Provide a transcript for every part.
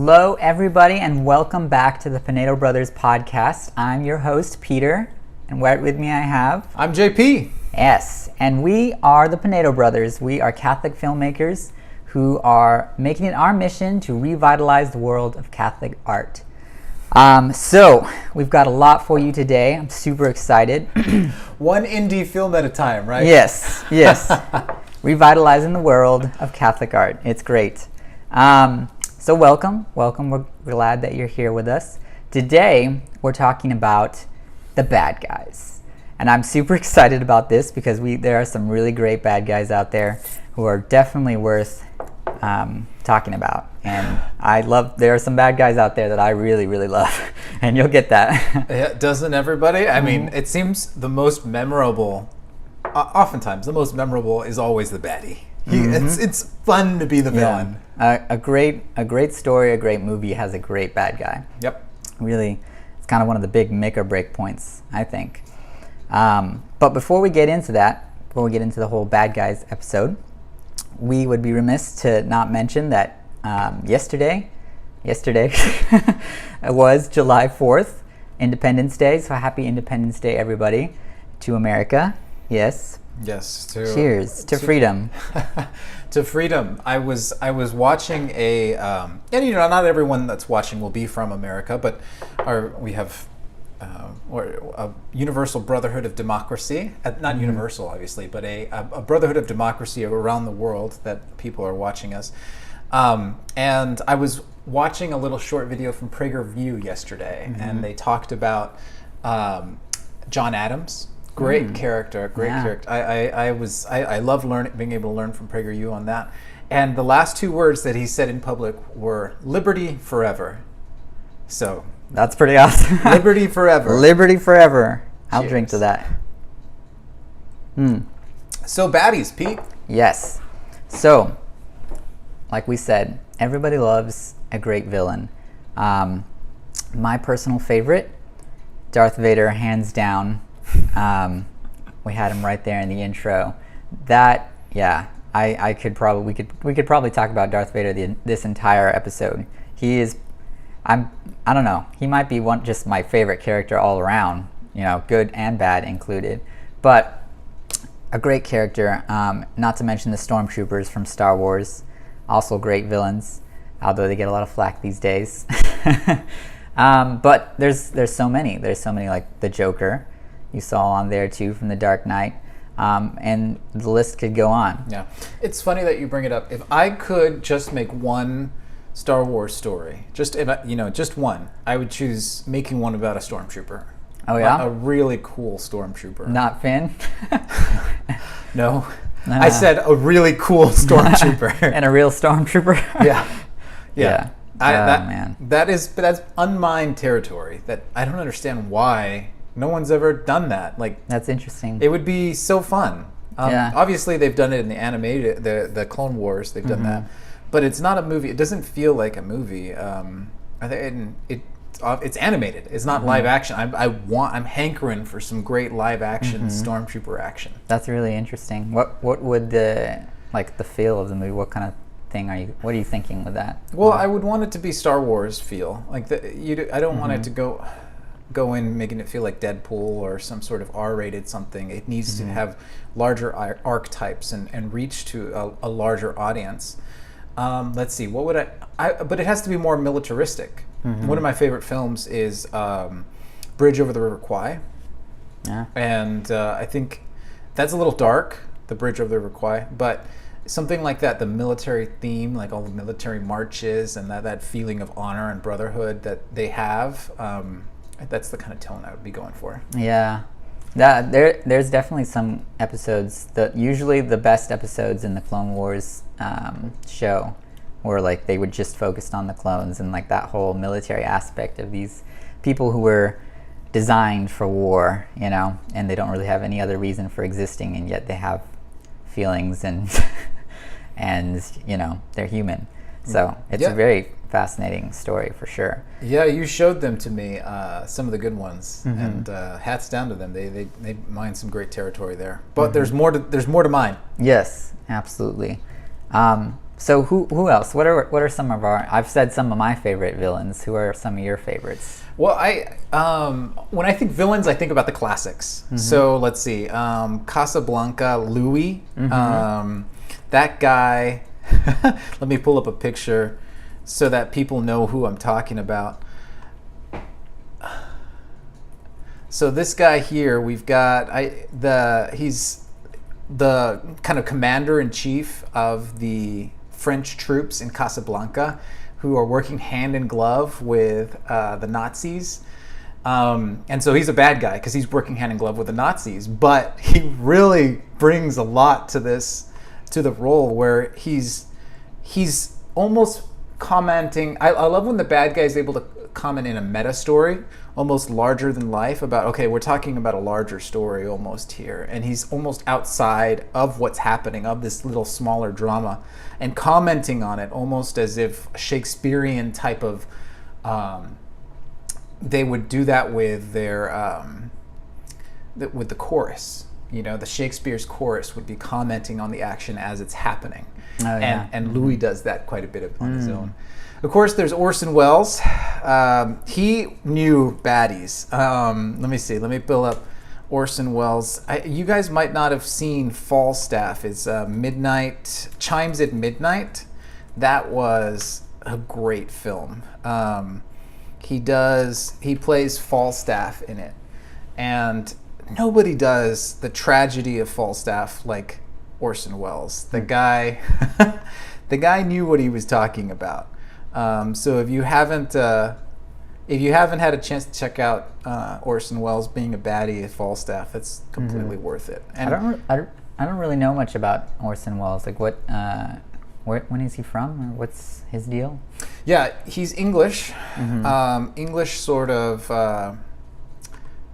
Hello, everybody, and welcome back to the Pinedo Brothers Podcast. I'm your host, Peter, and right with me I have... I'm JP. Yes, and we are the Pinedo Brothers. We are Catholic filmmakers who are making it our mission to revitalize the world of Catholic art. So, we've got a lot for you today. I'm super excited. One indie film at a time, right? Yes. Revitalizing the world of Catholic art. It's great. So welcome. We're glad that you're here with us. Today, we're talking about the bad guys. And I'm super excited about this because there are some really great bad guys out there who are definitely worth talking about. And there are some bad guys out there that I really, really love. And you'll get that. Yeah, doesn't everybody? I mean, it seems the most memorable, oftentimes the most memorable is always the baddie. It's fun to be the villain. A great story, a great movie has a great bad guy. Yep. Really, it's kind of one of the big make or break points, I think. But before we get into the whole bad guys episode, we would be remiss to not mention that yesterday it was July 4th, Independence Day. So happy Independence Day, everybody, to America. Yes. Yes. Cheers to freedom. To freedom. I was watching and not everyone that's watching will be from America, but we have a universal brotherhood of democracy. Not universal, obviously, but a brotherhood of democracy around the world that people are watching us. And I was watching a little short video from PragerView yesterday, and they talked about John Adams. Great character. I love being able to learn from PragerU on that. And the last two words that he said in public were "liberty forever." So that's pretty awesome. Liberty forever. Liberty forever. I'll Cheers. drink to that. So baddies, Pete. Yes. So, like we said, everybody loves a great villain. My personal favorite, Darth Vader, hands down. We had him right there in the intro. We could probably talk about Darth Vader this entire episode. He is, I don't know, he might be just my favorite character all around, good and bad included, but a great character. Not to mention the stormtroopers from Star Wars, also great villains, although they get a lot of flack these days. But there's so many like the Joker. You saw on there too from The Dark Knight, and the list could go on. Yeah, it's funny that you bring it up. If I could just make one Star Wars story, just one, I would choose making one about a stormtrooper. Oh yeah, a really cool stormtrooper. Not Finn. No, I said a really cool stormtrooper. And a real stormtrooper. Yeah. Man, that's unmined territory. That I don't understand why. No one's ever done that. Like, that's interesting. It would be so fun. Obviously, they've done it in the animated, the Clone Wars. They've done that, but it's not a movie. It doesn't feel like a movie. I think it's animated. It's not live action. I'm hankering for some great live action stormtrooper action. That's really interesting. What would the feel of the movie? What kind of thing what are you thinking with that? Well, I would want it to be Star Wars feel. Like I don't want it to go in making it feel like Deadpool or some sort of R-rated something. It needs to have larger archetypes and reach to a larger audience. Let's see, what would but it has to be more militaristic. One of my favorite films is Bridge Over the River Kwai. Yeah. And I think that's a little dark, the Bridge Over the River Kwai, but something like that, the military theme, like all the military marches and that feeling of honor and brotherhood that they have, that's the kind of tone I would be going for. Yeah, there's definitely some episodes that usually the best episodes in the Clone Wars show were like they would just focused on the clones and like that whole military aspect of these people who were designed for war, and they don't really have any other reason for existing, and yet they have feelings and they're human. So it's a very fascinating story for sure. Yeah, you showed them to me, some of the good ones, and hats down to them. They mine some great territory there. But there's more to mine. Yes, absolutely. So who else? What are some of our? I've said some of my favorite villains. Who are some of your favorites? Well, when I think villains, I think about the classics. So let's see, Casablanca, Louie, that guy. Let me pull up a picture so that people know who I'm talking about. So this guy here, we've got he's the kind of commander-in-chief of the French troops in Casablanca, who are working hand in glove with the Nazis. And so he's a bad guy because he's working hand in glove with the Nazis. But he really brings a lot to the role, where he's almost commenting. I love when the bad guy is able to comment in a meta story, almost larger than life, about, okay, we're talking about a larger story almost here, and he's almost outside of what's happening, of this little smaller drama, and commenting on it almost as if a Shakespearean type of they would do that with their with the chorus. The Shakespeare's chorus would be commenting on the action as it's happening. Oh, yeah. And Louis does that quite a bit on his own. Of course, there's Orson Welles. He knew baddies. Let me see. Let me pull up Orson Welles. You guys might not have seen Falstaff. It's Chimes at Midnight. That was a great film. He plays Falstaff in it. And nobody does the tragedy of Falstaff like Orson Welles. The guy knew what he was talking about. So if you haven't had a chance to check out Orson Welles being a baddie at Falstaff, it's completely worth it. And I don't really know much about Orson Welles. Like when is he from, or what's his deal? Yeah, he's English. English sort of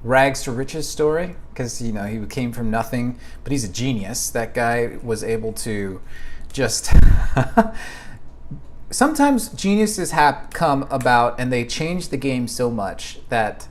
rags to riches story, because he came from nothing, but he's a genius. That guy was able to just sometimes geniuses come about and they change the game so much that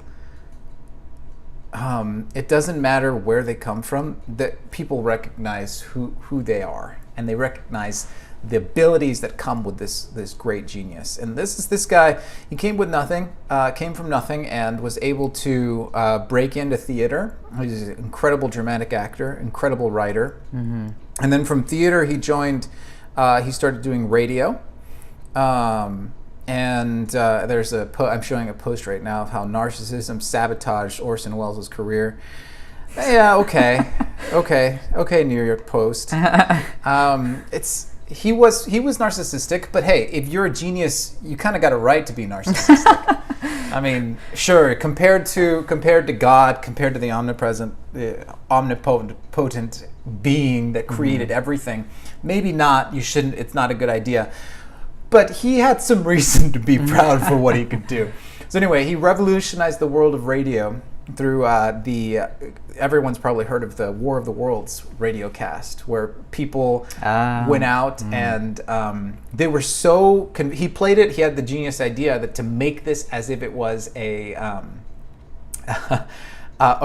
it doesn't matter where they come from, that people recognize who they are, and they recognize the abilities that come with this great genius. And this guy. He came from nothing, and was able to break into theater. He's an incredible dramatic actor, incredible writer. And then from theater, he started doing radio. And there's I'm showing a post right now of how narcissism sabotaged Orson Welles' career. Yeah, okay, New York Post. He was narcissistic, but hey, if you're a genius, you kind of got a right to be narcissistic. I mean, sure, compared to God, compared to the omnipotent being that created everything, maybe not. You shouldn't. It's not a good idea. But he had some reason to be proud for what he could do. So anyway, he revolutionized the world of radio through everyone's probably heard of the War of the Worlds radio cast, where people went out and they were so... he played it, he had the genius idea that to make this as if it was a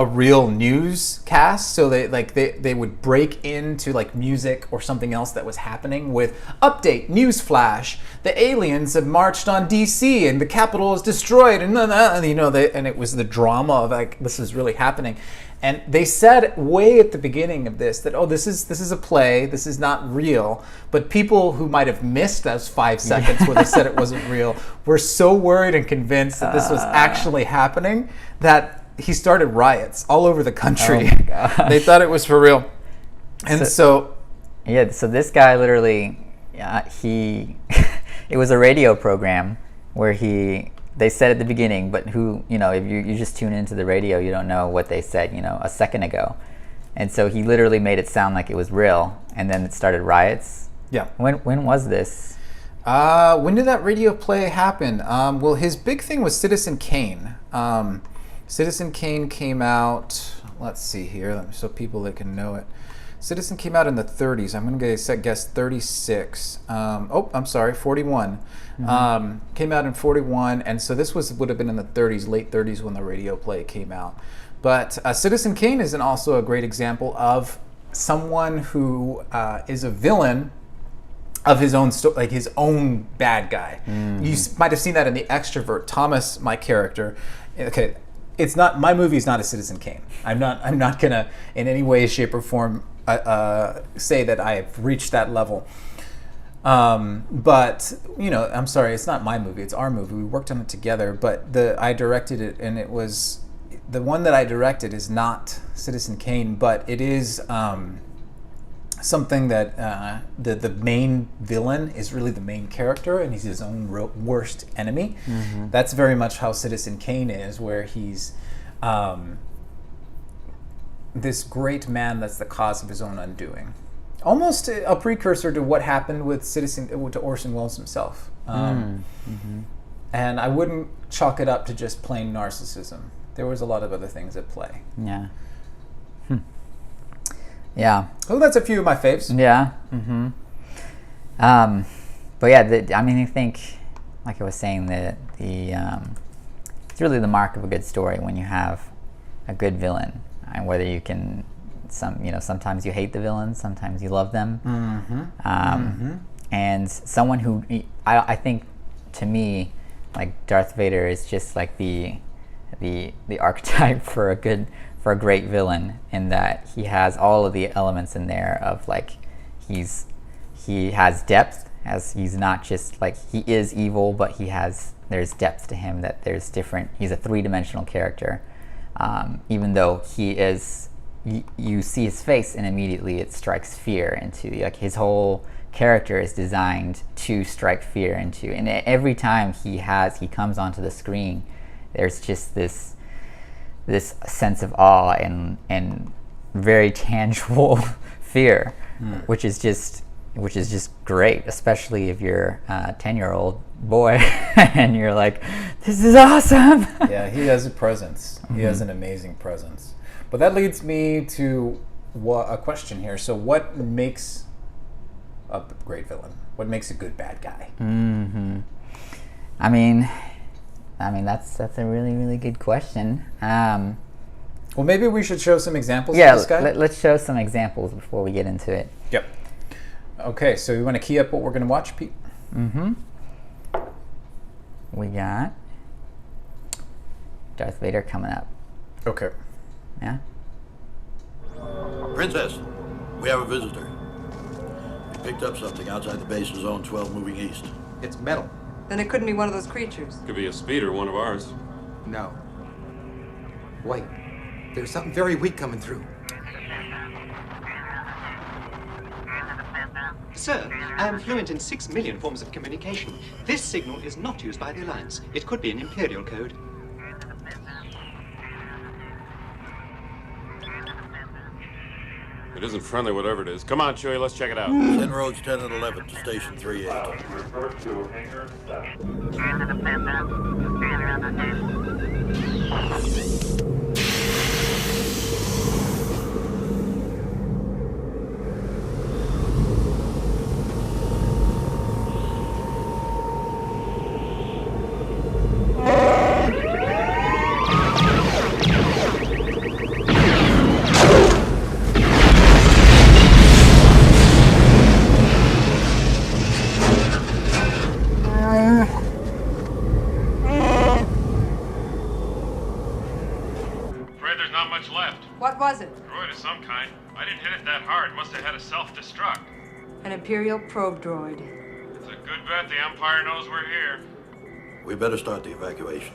real newscast. So they would break into like music or something else that was happening with update, news flash, the aliens have marched on DC and the Capitol is destroyed, and and it was the drama of like, this is really happening. And they said way at the beginning of this that, this is a play, this is not real. But people who might have missed those 5 seconds where they said it wasn't real were so worried and convinced that this was actually happening that he started riots all over the country. Oh my gosh. They thought it was for real. And so this guy literally, it was a radio program where they said at the beginning, but if you just tune into the radio, you don't know what they said, a second ago. And so he literally made it sound like it was real, and then it started riots. Yeah. When was this? When did that radio play happen? Well, his big thing was Citizen Kane. Citizen Kane came out, let's see here, so people that can know it. Citizen came out in the 30s. I'm going to guess 36. I'm sorry, 41. Came out in 41, and so this would have been in the 30s, late 30s when the radio play came out. But Citizen Kane is also a great example of someone who is a villain of his own like his own bad guy. You might have seen that in The Extrovert. Thomas, my character, okay, it's not, my movie is not a Citizen Kane. I'm not gonna in any way, shape, or form say that I have reached that level. But I'm sorry, it's not my movie, it's our movie. We worked on it together, but I directed it, and it was, the one that I directed is not Citizen Kane, but it is something that the main villain is really the main character, and he's his own worst enemy. That's very much how Citizen Kane is, where he's this great man that's the cause of his own undoing. Almost a precursor to what happened with to Orson Welles himself. And I wouldn't chalk it up to just plain narcissism. There was a lot of other things at play. Yeah. Yeah. Oh, that's a few of my faves. Yeah. But yeah, I think, like I was saying, it's really the mark of a good story when you have a good villain, and whether you can, sometimes you hate the villains, sometimes you love them, and someone who I think, to me, like Darth Vader is just like the archetype for a great villain, in that he has all of the elements in there of, like, he has depth, as he's not just like, he is evil, but there's depth to him, that there's different, he's a three-dimensional character, even though he is, you see his face and immediately it strikes fear into, like, his whole character is designed to strike fear into, and every time he comes onto the screen, there's just this sense of awe and very tangible fear, which is just great, especially if you're a 10-year-old boy and you're like, this is awesome. Yeah, he has a presence. He has an amazing presence. But that leads me to a question here. So what makes a great villain? What makes a good bad guy? I mean that's a really, really good question. Well, maybe we should show some examples of this guy. Let's show some examples before we get into it. Yep. Okay, so you want to key up what we're going to watch, Pete? We got Darth Vader coming up. Okay. Yeah? Princess, we have a visitor. We picked up something outside the base of Zone 12 moving east. It's metal. Then it couldn't be one of those creatures. Could be a speeder, one of ours. No. Wait. There's something very weak coming through. Sir, I am fluent in 6 million forms of communication. This signal is not used by the Alliance. It could be an Imperial code. It isn't friendly, whatever it is. Come on, Chewie, let's check it out. Send roads 10 and 11 to Station 38. Reverse to hangar 7. What was it? Droid of some kind. I didn't hit it that hard. Must have had a self-destruct. An Imperial probe droid. It's a good bet the Empire knows we're here. We better start the evacuation.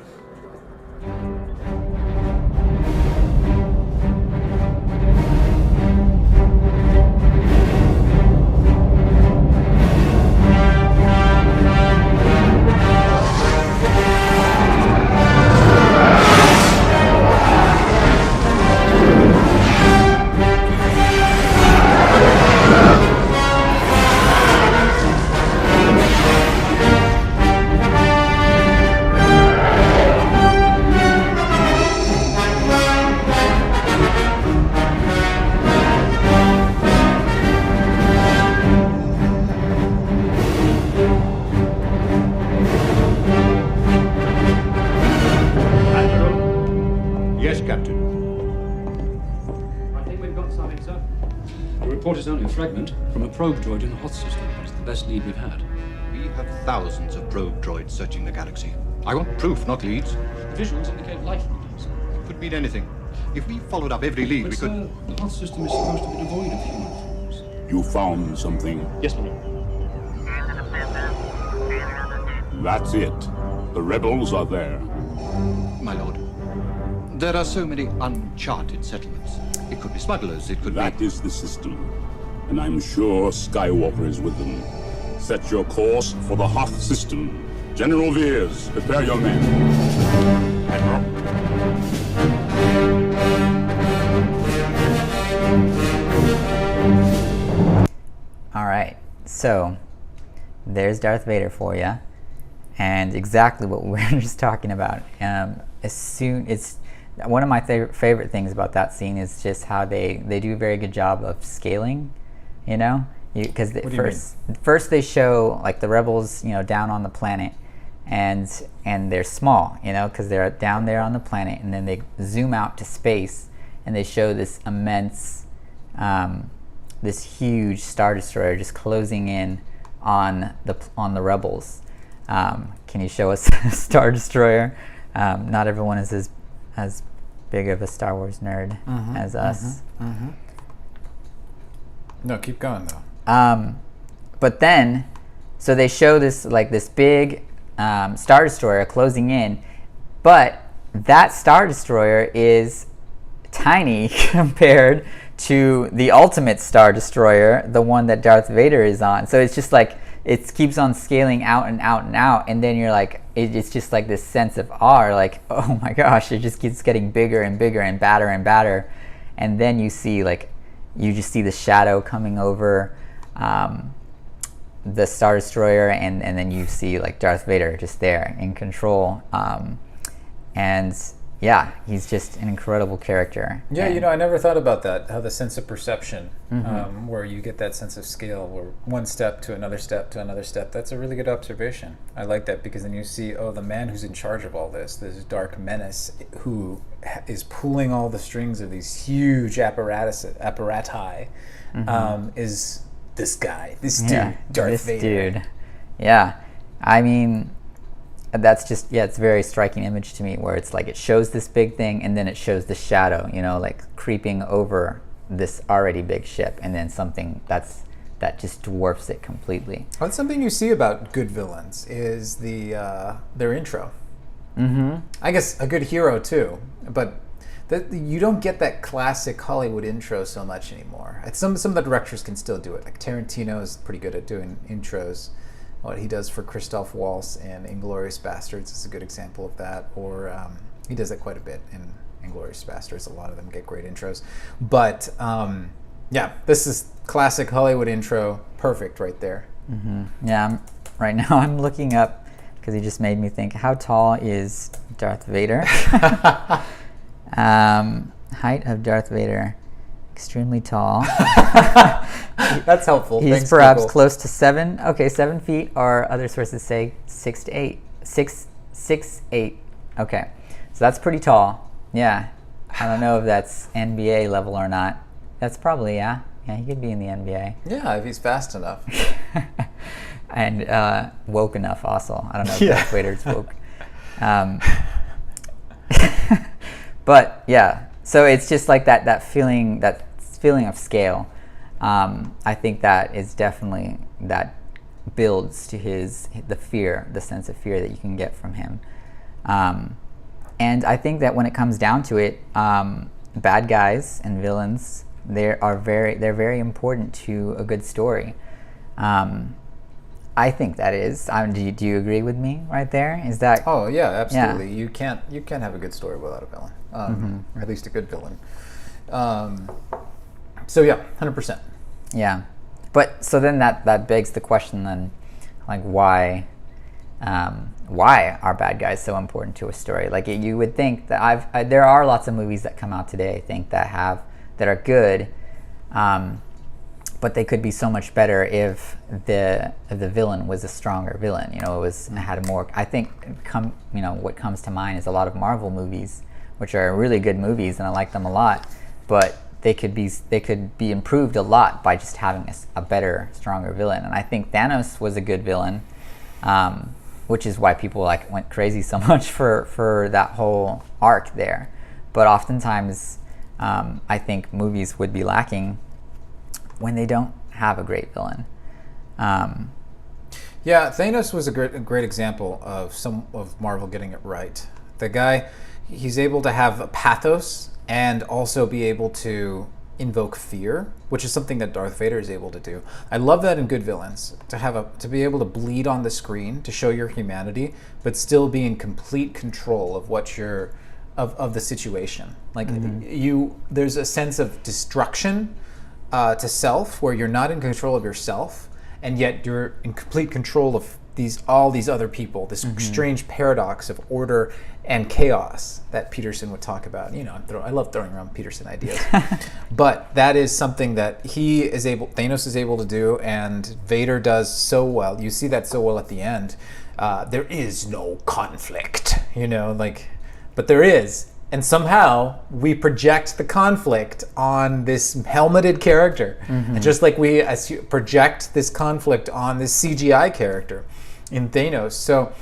Report is only a fragment from a probe droid in the hot system. best lead we've had. We have thousands of probe droids searching the galaxy. I want proof, not leads. Visuals indicate life forms. It could mean anything. If we followed up every lead, But we sir, could... the Hoth system is supposed to be devoid of human forms. You found something. Yes, my lord. That's it. The rebels are there. My lord, there are so many uncharted settlements. It could be smugglers, it could That be... is the system. And I'm sure Skywalker is with them. Set your course for the Hoth system. General Veers, prepare your men. Admiral. All right, so there's Darth Vader for you, and exactly what we were just talking about. It's one of my favorite things about that scene is just how they do a very good job of scaling, you know, because first they show like the rebels, you know, down on the planet, and they're small, you know, because they're down there on the planet, and then they zoom out to space, and they show this immense. This huge Star Destroyer just closing in on the rebels. Can you show us a Star Destroyer? Not everyone is as big of a Star Wars nerd as us. No, keep going though. But then, so they show this big Star Destroyer closing in, but that Star Destroyer is tiny compared to the ultimate Star Destroyer, the one that Darth Vader is on. So it's just like, it keeps on scaling out and out and out, and then you're like, it's just like this sense of awe, like, oh my gosh, it just keeps getting bigger and bigger and badder, and then you see you just see the shadow coming over the Star Destroyer, and then you see like Darth Vader just there in control, and yeah, he's just an incredible character. Yeah, you know, I never thought about that, how the sense of perception, where you get that sense of scale, where one step to another step to another step. That's a really good observation. I like that, because then you see, the man who's in charge of all this dark menace, who is pulling all the strings of these huge apparati, is this guy, this dude, Darth Vader. Dude. Yeah, I mean, that's just, it's a very striking image to me, where it's like it shows this big thing and then it shows the shadow, you know, like creeping over this already big ship, and then something that just dwarfs it completely. Well, something you see about good villains is their intro. I guess a good hero too, but you don't get that classic Hollywood intro so much anymore. Some of the directors can still do it. Like Tarantino is pretty good at doing intros. What he does for Christoph Waltz in Inglourious Bastards is a good example of that. Or he does that quite a bit in Inglourious Bastards. A lot of them get great intros. But yeah, this is classic Hollywood intro. Perfect right there. Yeah, right now I'm looking up, because he just made me think, how tall is Darth Vader? Height of Darth Vader. Extremely tall. That's helpful. He's Thanks, perhaps people. close to 7 feet, or other sources say 6 to 8. 6'8". Okay, so that's pretty tall. Yeah, I don't know if that's NBA level or not. That's probably, yeah, he could be in the NBA. Yeah, if he's fast enough. And woke enough also. I don't know if Darth Vader's woke. But yeah, so it's just like that feeling of scale. I think that is definitely, that builds to the sense of fear that you can get from him. And I think that when it comes down to it, bad guys and villains, they're very important to a good story. I think that is. Do you agree with me right there? Is that? Oh yeah, absolutely. Yeah. You can't have a good story without a villain, or at least a good villain. So yeah, 100%. Yeah, but so then that begs the question then, like why are bad guys so important to a story? Like you would think that there are lots of movies that come out today, I think, that are good, but they could be so much better if the villain was a stronger villain. You know, had a more. I think what comes to mind is a lot of Marvel movies, which are really good movies, and I like them a lot. But they could be improved a lot by just having a better, stronger villain. And I think Thanos was a good villain, which is why people like went crazy so much for that whole arc there. But oftentimes, I think movies would be lacking when they don't have a great villain. Yeah, Thanos was a great example of Marvel getting it right. The guy, he's able to have a pathos and also be able to invoke fear, which is something that Darth Vader is able to do. I love that in good villains, to be able to bleed on the screen to show your humanity, but still be in complete control of what you're of the situation. Like there's a sense of destruction to self, where you're not in control of yourself, and yet you're in complete control of all these other people. This strange paradox of order and chaos that Peterson would talk about. You know, I love throwing around Peterson ideas, but that is something that Thanos is able to do, and Vader does so well. You see that so well at the end. There is no conflict, but there is. And somehow we project the conflict on this helmeted character, and just like we project this conflict on this CGI character in Thanos. So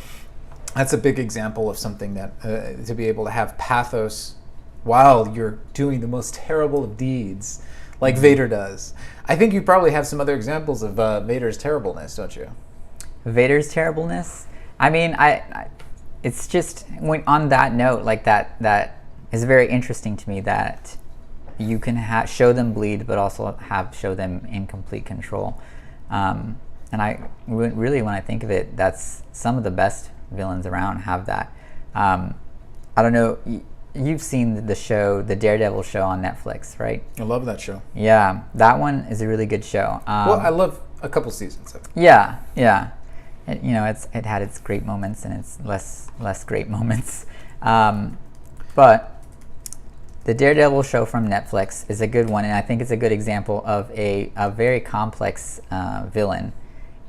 that's a big example of something that to be able to have pathos while you're doing the most terrible of deeds, like Vader does. I think you probably have some other examples of Vader's terribleness, don't you? Vader's terribleness? I mean, it's just on that note, like that is very interesting to me, that you can show them bleed, but also show them in complete control. And I really, when I think of it, that's some of the best villains around have that. I don't know, you've seen the Daredevil show on Netflix, right? I love that show. Yeah, that one is a really good show. Well, I love a couple seasons of it. Yeah. It had its great moments and its less great moments. But the Daredevil show from Netflix is a good one, and I think it's a good example of a very complex villain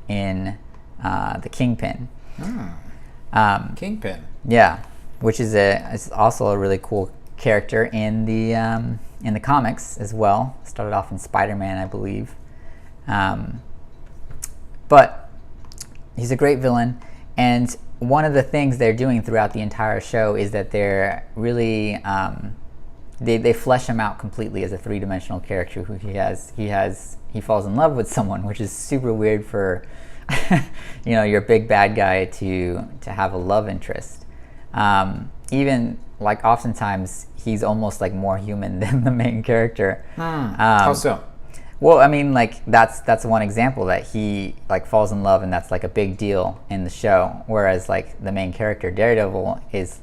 in the Kingpin. Kingpin. Yeah, which is also a really cool character in the comics as well. Started off in Spider-Man, I believe. But he's a great villain, and one of the things they're doing throughout the entire show is that they're really they flesh him out completely as a three-dimensional character who he falls in love with someone, which is super weird for your big bad guy to have a love interest. Even like oftentimes he's almost like more human than the main character. How so? Well, I mean, like that's one example that he like falls in love, and that's like a big deal in the show. Whereas like the main character Daredevil is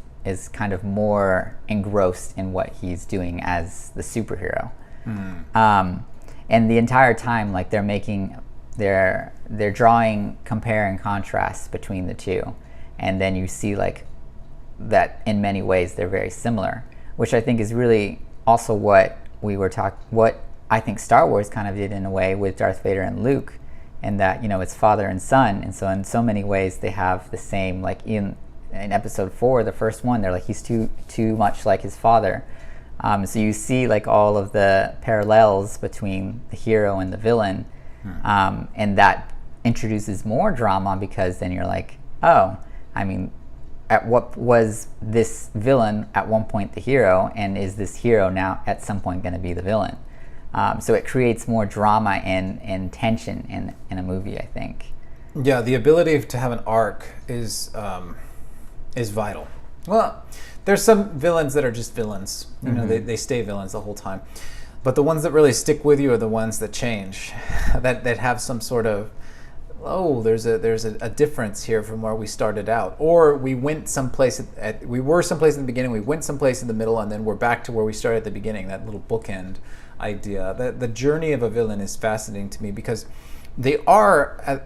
kind of more engrossed in what he's doing as the superhero. And the entire time, like they're drawing compare and contrast between the two, and then you see like that in many ways they're very similar, which I think is really also what I think Star Wars kind of did in a way with Darth Vader and Luke, and that it's father and son, and so in so many ways they have the same, like in episode 4, the first one, they're like he's too much like his father. So you see like all of the parallels between the hero and the villain, and that introduces more drama, because then you're like, oh, I mean, at what was this villain at one point the hero, and is this hero now at some point going to be the villain? So it creates more drama and tension in a movie, I think. Yeah, the ability to have an arc is vital. Well, there's some villains that are just villains. They stay villains the whole time. But the ones that really stick with you are the ones that change, that have some sort of, there's a difference here from where we started out, or we went someplace we were someplace in the beginning, we went someplace in the middle, and then we're back to where we started at the beginning. That little bookend idea. The journey of a villain is fascinating to me, because they are.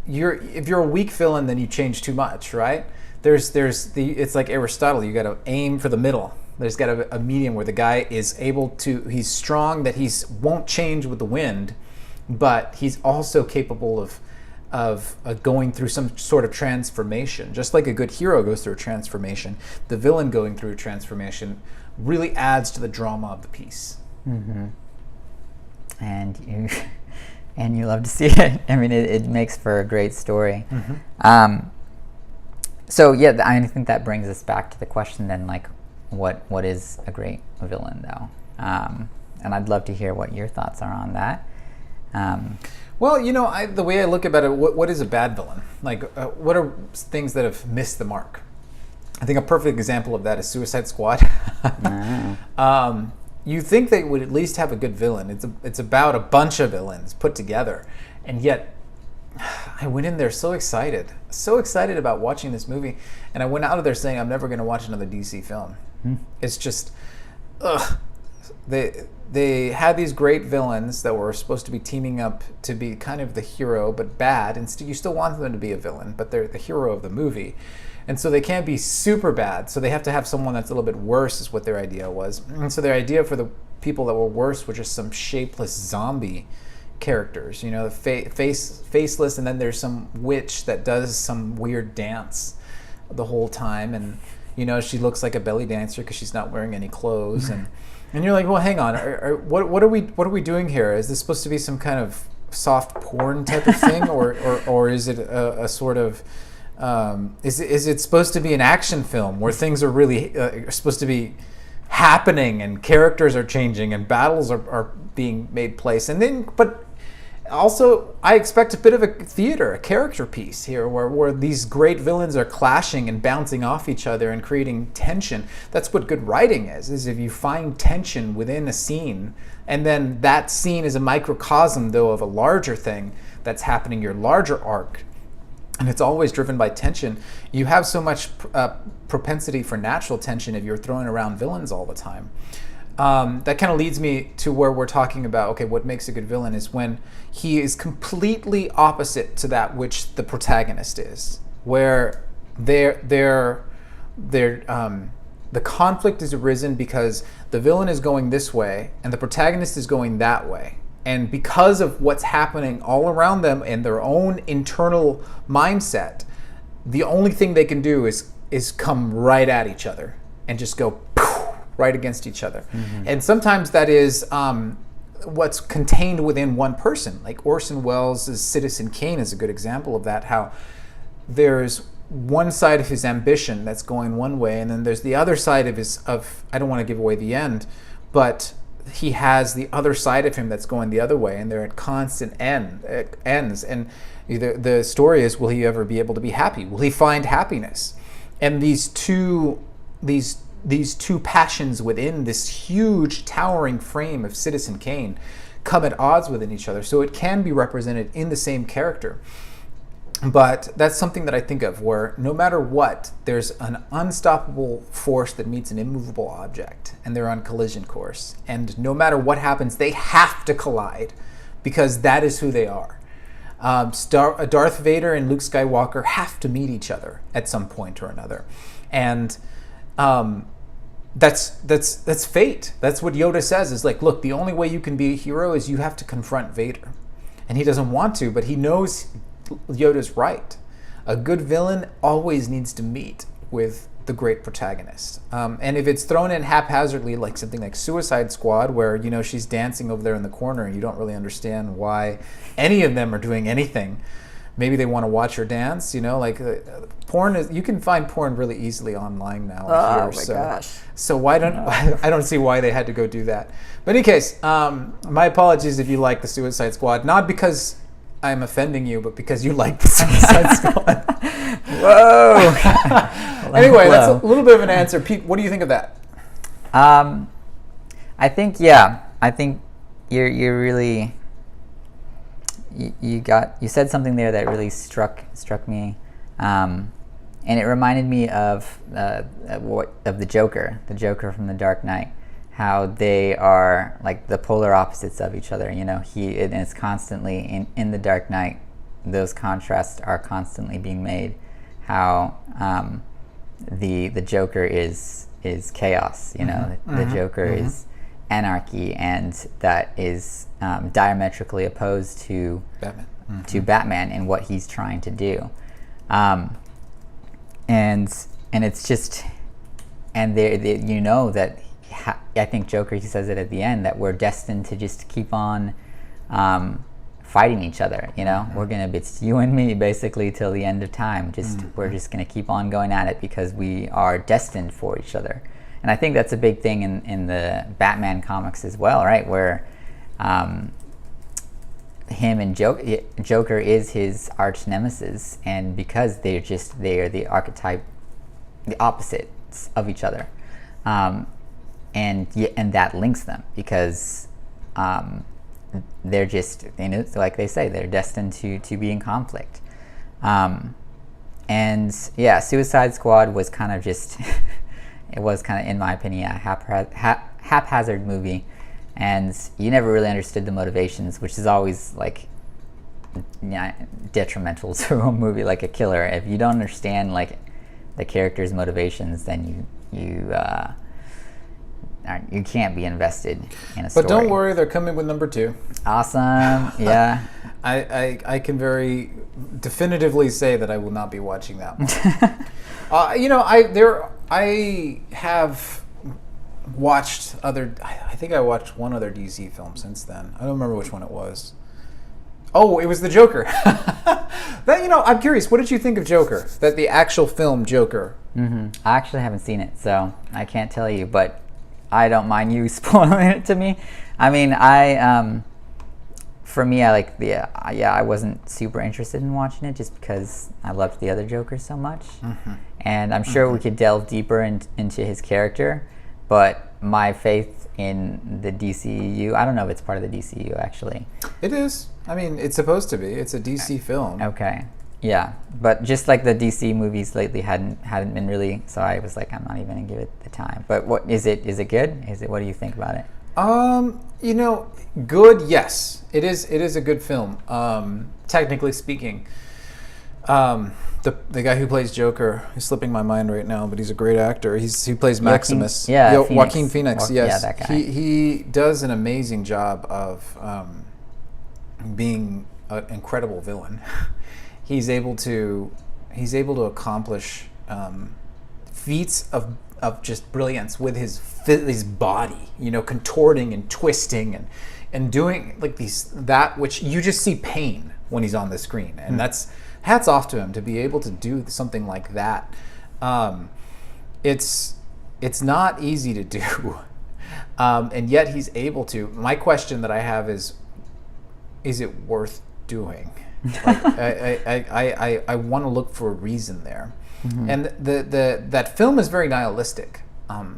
If you're a weak villain, then you change too much, right? It's like Aristotle. You got to aim for the middle. There's got to be a medium where the guy is able to. He's strong, that he won't change with the wind, but he's also capable of going through some sort of transformation. Just like a good hero goes through a transformation, the villain going through a transformation really adds to the drama of the piece. Mm-hmm. And you love to see it. I mean, it makes for a great story. Mm-hmm. So yeah, I think that brings us back to the question then, like, what is a great villain, though? And I'd love to hear what your thoughts are on that. Well, the way I look at it, what is a bad villain? Like, what are things that have missed the mark? I think a perfect example of that is Suicide Squad. You think they would at least have a good villain. It's about a bunch of villains put together, and yet I went in there so excited about watching this movie, and I went out of there saying I'm never going to watch another DC film. It's just, They had these great villains that were supposed to be teaming up to be kind of the hero, but bad, and you still want them to be a villain, but they're the hero of the movie. And so they can't be super bad, so they have to have someone that's a little bit worse, is what their idea was. And so their idea for the people that were worse were just some shapeless zombie characters, faceless, and then there's some witch that does some weird dance the whole time, and she looks like a belly dancer because she's not wearing any clothes, and you're like, well, hang on, what are we doing here? Is this supposed to be some kind of soft porn type of thing, or is it a sort of is it supposed to be an action film where things are really supposed to be happening and characters are changing and battles are being made place, but also I expect a bit of a theater, a character piece here where these great villains are clashing and bouncing off each other and creating tension. That's what good writing is if you find tension within a scene, and then that scene is a microcosm though of a larger thing that's happening, your larger arc, and it's always driven by tension. You have so much propensity for natural tension if you're throwing around villains all the time. That kind of leads me to where we're talking about, okay, what makes a good villain is when he is completely opposite to that which the protagonist is, where the conflict is arisen because the villain is going this way and the protagonist is going that way. And because of what's happening all around them and their own internal mindset, the only thing they can do is come right at each other and just go right against each other. Mm-hmm. And sometimes that is what's contained within one person. Like Orson Welles' Citizen Kane is a good example of that, how there's one side of his ambition that's going one way, and then there's the other side of I don't want to give away the end, but he has the other side of him that's going the other way, and they're at constant ends. And the story is, will he ever be able to be happy? Will he find happiness? And these two passions within this huge towering frame of Citizen Kane come at odds within each other. So it can be represented in the same character. But that's something that I think of where no matter what, there's an unstoppable force that meets an immovable object, and they're on collision course. And no matter what happens, they have to collide because that is who they are. Darth Vader and Luke Skywalker have to meet each other at some point or another. And that's fate. That's what Yoda says, is like, look, the only way you can be a hero is you have to confront Vader. And he doesn't want to, but he knows Yoda's right. A good villain always needs to meet with the great protagonist. And if it's thrown in haphazardly, like something like Suicide Squad, where she's dancing over there in the corner and you don't really understand why any of them are doing anything. Maybe they want to watch her dance, like porn is, you can find porn really easily online now. Oh my gosh. So why don't I don't see why they had to go do that. But in any case, my apologies if you like the Suicide Squad, not because I'm offending you, but because you like the Suicide Squad. Whoa. Anyway, that's a little bit of an answer. Pete, what do you think of that? I think you're really you said something there that really struck me, and it reminded me of the Joker from The Dark Knight, how they are like the polar opposites of each other. And it's constantly in The Dark Knight, those contrasts are constantly being made. How the Joker is chaos. The Joker anarchy, and that is diametrically opposed to Batman. Batman and what he's trying to do. And it's just, and you know that I think Joker, he says it at the end, that we're destined to just keep on fighting each other. You know, we're gonna, it's you and me basically till the end of time. We're just gonna keep on going at it because we are destined for each other. And I think that's a big thing in the Batman comics as well, right? Where him and Joker is his arch nemesis, and because they are the archetype, the opposites of each other, and that links them because they're just, you know, like they say, they're destined to be in conflict. And yeah, Suicide Squad was kind of just it was kind of, in my opinion, a haphazard movie. And you never really understood the motivations, which is always like detrimental to a movie like a killer. If you don't understand like the character's motivations, then you can't be invested in a story. But don't worry, they're coming with number 2. Awesome, yeah. I can very definitively say that I will not be watching that one. You know, I have watched I think I watched one other DC film since then. I don't remember which one it was. Oh, it was the Joker. That, you know, I'm curious, what did you think of Joker? That the actual film Joker? I actually haven't seen it, so I can't tell you, but I don't mind you spoiling it to me. I mean, for me, I like I wasn't super interested in watching it just because I loved the other Joker so much. And I'm sure we could delve deeper into his character, but my faith in the DCU, I don't know if it's part of the DCU actually. It is. I mean, it's supposed to be. It's a DC film. Okay. Yeah, but just like the DC movies lately hadn't been really, so I was like, I'm not even gonna give it the time. But what is it? Is it good? What do you think about it? You know, good. Yes, it is. It is a good film. Technically speaking, the guy who plays Joker is slipping my mind right now, but he's a great actor. He plays Maximus. Joaquin Phoenix. Yes, yeah, that guy. He does an amazing job of being an incredible villain. He's able to accomplish feats of just brilliance with his body, you know, contorting and twisting and doing like that which you just see pain when he's on the screen, and that's hats off to him to be able to do something like that. It's not easy to do, and yet he's able to. My question that I have is it worth doing? Like, I want to look for a reason there, and that film is very nihilistic.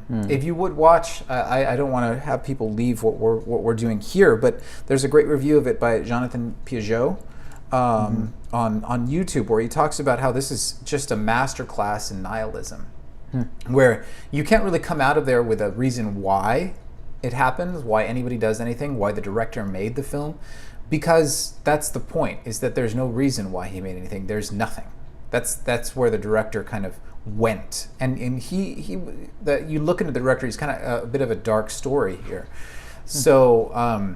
If you would watch, I don't want to have people leave what we're doing here, but there's a great review of it by Jonathan Piaget on YouTube, where he talks about how this is just a masterclass in nihilism, where you can't really come out of there with a reason why it happens, why anybody does anything, why the director made the film. Because that's the point, is that there's no reason why he made anything. There's nothing. That's where the director kind of went. And you look into the director, he's kind of a bit of a dark story here. So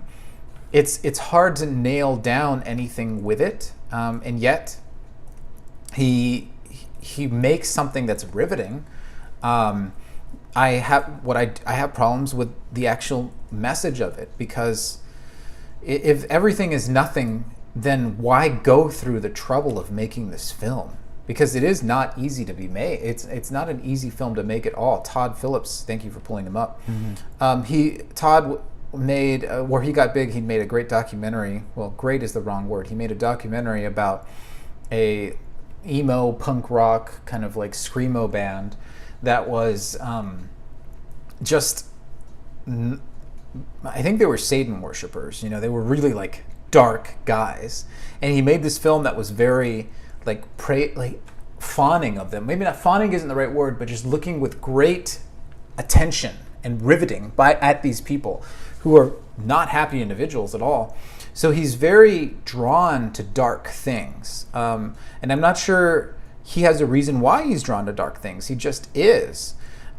it's hard to nail down anything with it. And yet he makes something that's riveting. I have problems with the actual message of it, because if everything is nothing, then why go through the trouble of making this film? Because it is not easy to be made. It's not an easy film to make at all. Todd Phillips, thank you for pulling him up. Todd made, where he got big, he made a great documentary. Well, great is the wrong word. He made a documentary about a emo punk rock kind of like screamo band that was I think they were Satan worshipers. You know, they were really like dark guys, and he made this film that was very like fawning of them. Maybe not fawning isn't the right word, but just looking with great attention and riveting at these people who are not happy individuals at all. So he's very drawn to dark things, and I'm not sure he has a reason why he's drawn to dark things. He just is.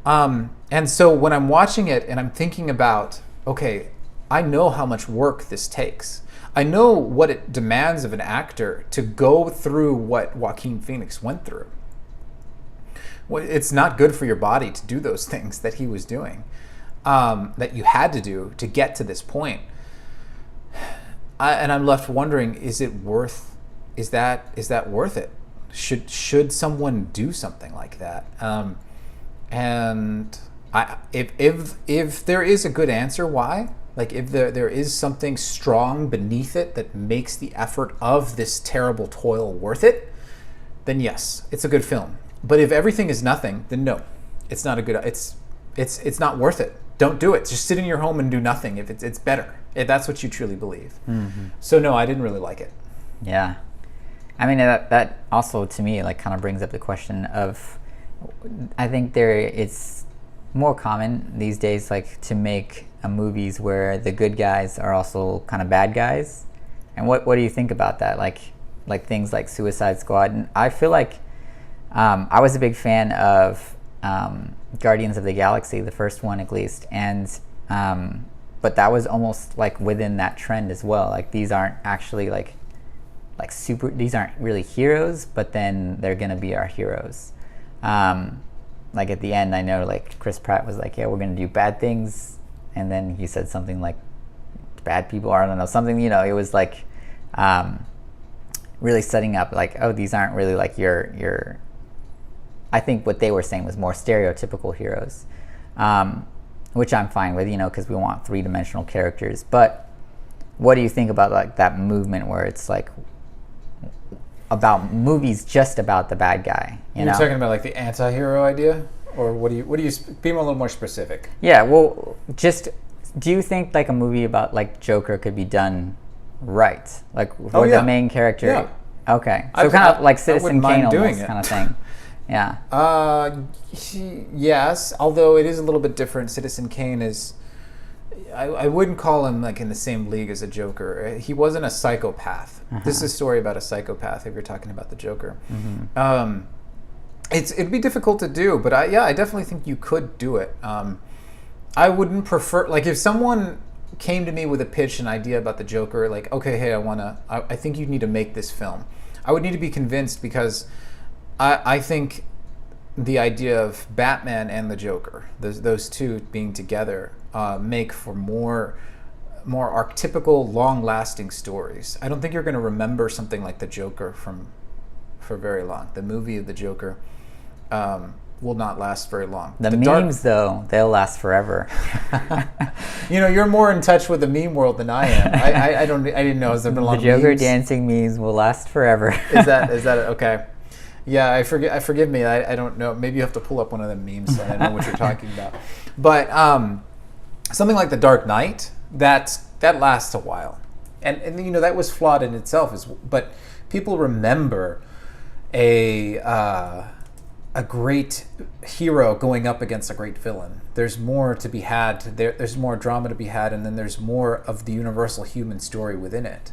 And so when I'm watching it and I'm thinking about okay, I know how much work this takes. I know what it demands of an actor to go through what Joaquin Phoenix went through. Well, it's not good for your body to do those things that he was doing, that you had to do to get to this point. And I'm left wondering, is that worth it? Should someone do something like that? And if there is a good answer, why? Like if there is something strong beneath it that makes the effort of this terrible toil worth it, then yes, it's a good film. But if everything is nothing, then no, it's not a good. It's not worth it. Don't do it. Just sit in your home and do nothing. If it's better, if that's what you truly believe. Mm-hmm. So no, I didn't really like it. Yeah, I mean that also to me like kind of brings up the question of, I think it's more common these days like to make movies where the good guys are also kind of bad guys. And what do you think about that? Like things like Suicide Squad. And I feel like I was a big fan of Guardians of the Galaxy, the first one at least, and but that was almost like within that trend as well. Like these aren't actually like these aren't really heroes, but then they're gonna be our heroes. Like at the end, I know like Chris Pratt was like, yeah, we're gonna do bad things, and then he said something like bad people, or I don't know, something, you know, it was like really setting up like, oh, these aren't really like your I think what they were saying was more stereotypical heroes, which I'm fine with, you know, because we want three-dimensional characters. But what do you think about like that movement where it's like about movies just about the bad guy? You're talking about like the anti-hero idea, or what do you be a little more specific? Yeah, well, just do you think like a movie about like Joker could be done right, like where the main character? Yeah. Okay, so kind of like Citizen Kane almost kind of thing. Yeah. Yes, although it is a little bit different. Citizen Kane is, I wouldn't call him like in the same league as a Joker. He wasn't a psychopath. Uh-huh. This is a story about a psychopath if you're talking about the Joker. Mm-hmm. It'd be difficult to do, but I definitely think you could do it. I wouldn't prefer, like if someone came to me with a pitch, an idea about the Joker, like, okay, hey, I think you need to make this film. I would need to be convinced because I think the idea of Batman and the Joker, those two being together, make for more archetypical, long-lasting stories. I don't think you're going to remember something like the Joker for very long. The movie of the Joker will not last very long. The memes, though, they'll last forever. You know, you're more in touch with the meme world than I am. I didn't know. Has there been a lot of memes? The Joker dancing memes will last forever. Is that okay? Yeah, forgive me. I don't know. Maybe you have to pull up one of the memes so I know what you're talking about. But something like The Dark Knight, that lasts a while, and you know that was flawed in itself. But people remember a great hero going up against a great villain. There's more to be had. There's more drama to be had, and then there's more of the universal human story within it.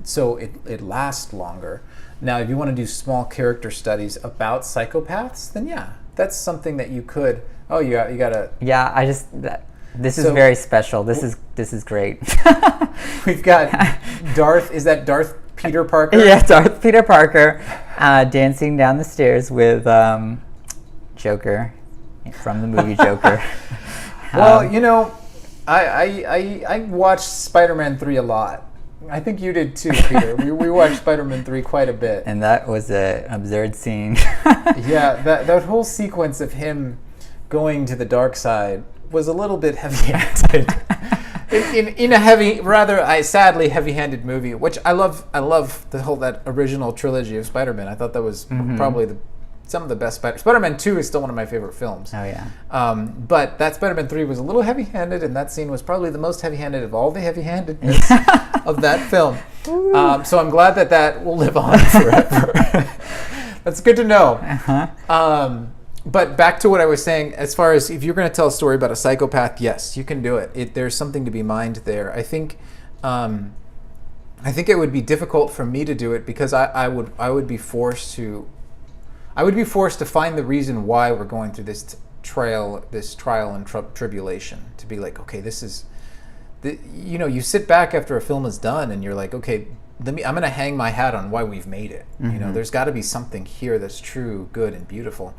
So it lasts longer. Now, if you want to do small character studies about psychopaths, then yeah, that's something that you could. Oh, you gotta. Yeah, this is very special. This is great. We've got Darth. Is that Darth Peter Parker? Yeah, Darth Peter Parker, dancing down the stairs with Joker from the movie Joker. Well, you know, I watched Spider-Man 3 a lot. I think you did too, Peter. we watched Spider-Man 3 quite a bit. And that was an absurd scene. Yeah, that whole sequence of him going to the dark side was a little bit heavy-handed. in a sadly heavy-handed movie, which I love that original trilogy of Spider-Man. I thought that was probably some of the best Spider-Man 2 is still one of my favorite films. Oh yeah. But that Spider-Man 3 was a little heavy-handed, and that scene was probably the most heavy-handed of all the heavy-handedness of that film. So I'm glad that will live on forever. That's good to know. Uh-huh. But back to what I was saying, as far as if you're going to tell a story about a psychopath, yes, you can do it. There's something to be mined there. I think it would be difficult for me to do it because I would be forced to find the reason why we're going through this trial and tribulation, to be like, okay, this is, you sit back after a film is done and you're like, okay, I'm going to hang my hat on why we've made it. There's got to be something here that's true, good, and beautiful.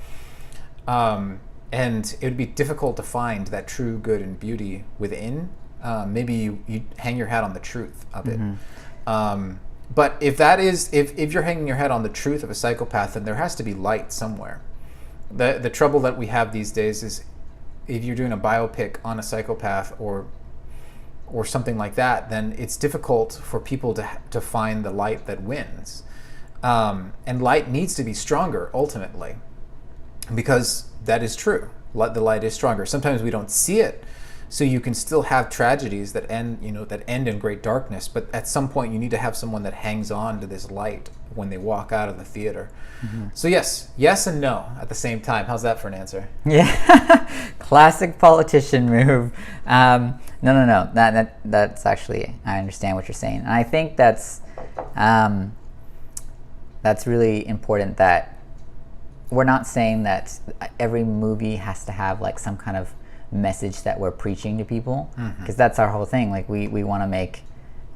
And it would be difficult to find that true good and beauty within. Maybe you hang your hat on the truth of it. But if you're hanging your hat on the truth of a psychopath, then there has to be light somewhere. The trouble that we have these days is if you're doing a biopic on a psychopath or something like that, then it's difficult for people to find the light that wins. And light needs to be stronger ultimately, because that is true. The light is stronger. Sometimes we don't see it, so you can still have tragedies that end in great darkness. But at some point, you need to have someone that hangs on to this light when they walk out of the theater. So yes and no at the same time. How's that for an answer? Yeah, classic politician move. No. That's actually, I understand what you're saying, and I think that's really important. That we're not saying that every movie has to have like some kind of message that we're preaching to people, because that's our whole thing. Like we want to make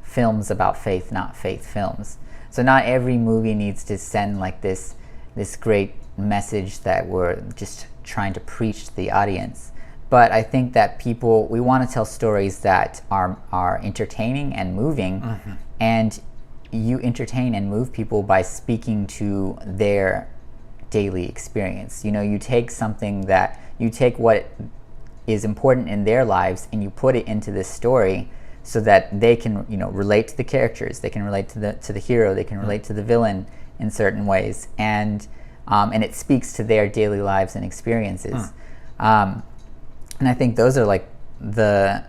films about faith, not faith films. So not every movie needs to send like this great message that we're just trying to preach to the audience. But I think that we want to tell stories that are entertaining and moving, and you entertain and move people by speaking to their daily experience. You take what is important in their lives and you put it into this story so that they can relate to the characters, they can relate to the hero, they can relate to the villain in certain ways, and it speaks to their daily lives and experiences. And I think those are like the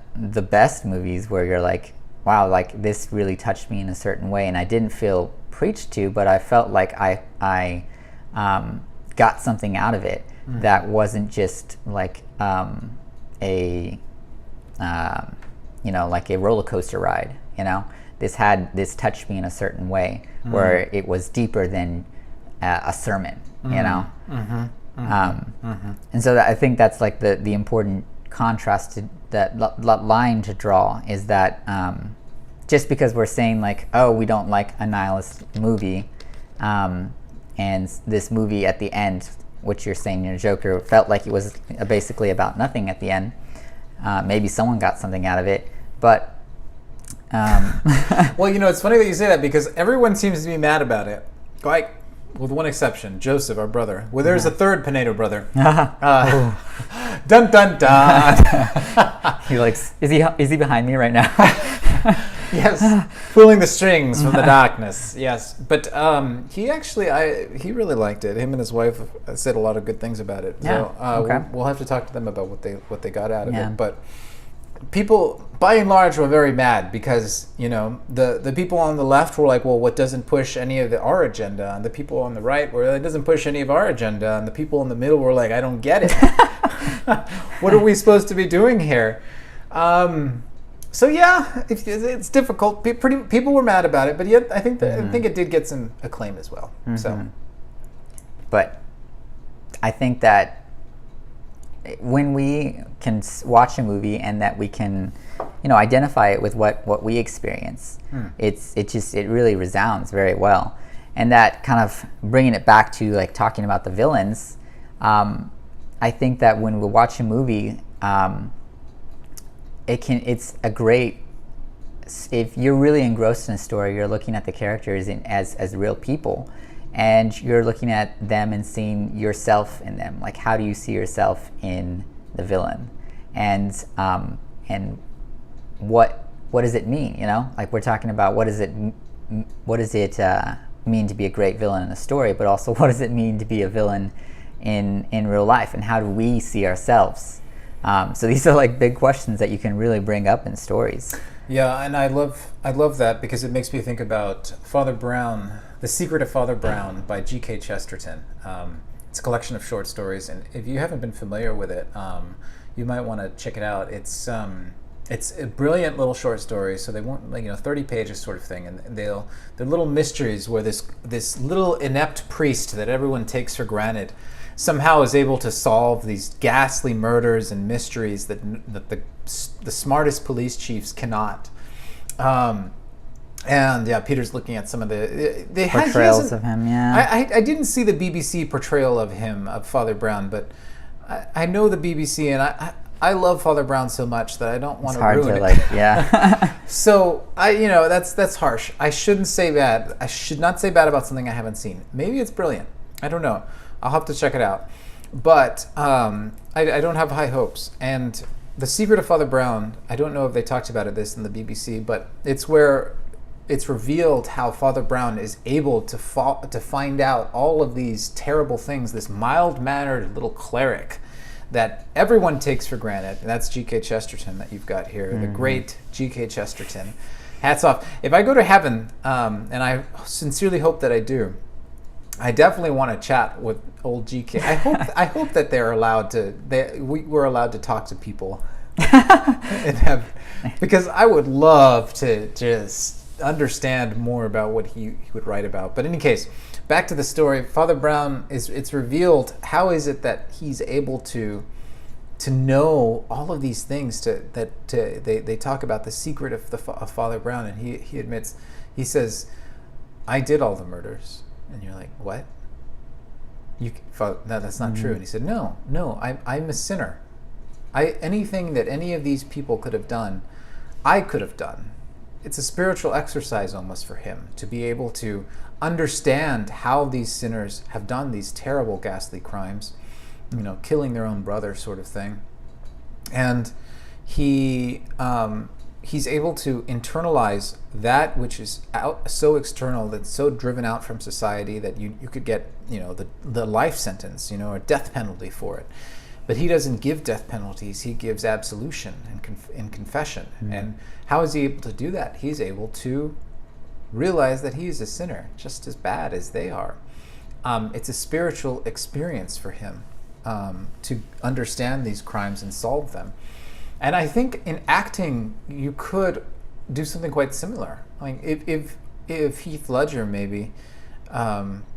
best movies where you're like, wow, like this really touched me in a certain way, and I didn't feel preached to, but I felt like I got something out of it that wasn't just like like a roller coaster ride. This touched me in a certain way where it was deeper than a sermon. And so I think that's like the important contrast to that line to draw, is that just because we're saying like, oh, we don't like a nihilist movie, and this movie at the end, which you're saying, Joker, felt like it was basically about nothing at the end. Maybe someone got something out of it, but well, it's funny that you say that, because everyone seems to be mad about it, like with one exception, Joseph, our brother. Well, there's a third Pinedo brother. Dun dun dun. He likes. Is he behind me right now? Yes, pulling the strings from the darkness. Yes, but he really liked it. Him and his wife said a lot of good things about it. Yeah. So okay. we'll have to talk to them about what they got out of it. But people, by and large, were very mad because the people on the left were like, well, what doesn't push any of our agenda, and the people on the right were, it doesn't push any of our agenda, and the people in the middle were like, I don't get it. What are we supposed to be doing here? So yeah, it's difficult. People were mad about it, but yet I think it did get some acclaim as well. So, but I think that when we can watch a movie and that we can, identify it with what we experience, it really resounds very well. And that kind of bringing it back to like talking about the villains, I think that when we watch a movie, it's a great, if you're really engrossed in a story, you're looking at the characters as real people, and you're looking at them and seeing yourself in them. Like, how do you see yourself in the villain, and what does it mean? Like we're talking about what does it mean to be a great villain in a story, but also what does it mean to be a villain in real life, and how do we see ourselves? So these are like big questions that you can really bring up in stories. Yeah, and I love that, because it makes me think about Father Brown, The Secret of Father Brown by G.K. Chesterton. It's a collection of short stories, and if you haven't been familiar with it, you might want to check it out. It's a brilliant little short story, so they won't 30 pages sort of thing, and they're little mysteries where this little inept priest that everyone takes for granted somehow is able to solve these ghastly murders and mysteries that the smartest police chiefs cannot. And yeah, Peter's looking at some of the portrayals of him. Yeah, I didn't see the BBC portrayal of him, of Father Brown, but I know the BBC, and I love Father Brown so much that I don't want to ruin it. Yeah. So that's harsh. I shouldn't say bad. I should not say bad about something I haven't seen. Maybe it's brilliant. I don't know. I'll have to check it out. But I don't have high hopes. And The Secret of Father Brown, I don't know if they talked about this in the BBC, but it's where it's revealed how Father Brown is able to find out all of these terrible things, this mild-mannered little cleric that everyone takes for granted. And that's G.K. Chesterton that you've got here, the great G.K. Chesterton. Hats off. If I go to heaven, and I sincerely hope that I do, I definitely want to chat with old GK. I hope that we're allowed to talk to people, and because I would love to just understand more about what he would write about. But in any case, back to the story. Father Brown it's revealed how is it that he's able to know all of these things. They talk about the secret of Father Brown, and he admits, he says, "I did all the murders." And you're like, what? No, that's not true. And he said, no, I'm a sinner. Anything that any of these people could have done, I could have done. It's a spiritual exercise almost for him to be able to understand how these sinners have done these terrible, ghastly crimes, killing their own brother, sort of thing. And he's able to internalize that which is so external, that's so driven out from society, that you could get the life sentence, or death penalty for it. But he doesn't give death penalties. He gives absolution and confession. And how is he able to do that? He's able to realize that he is a sinner, just as bad as they are. It's a spiritual experience for him to understand these crimes and solve them. And I think in acting, you could do something quite similar. I mean, if Heath Ledger maybe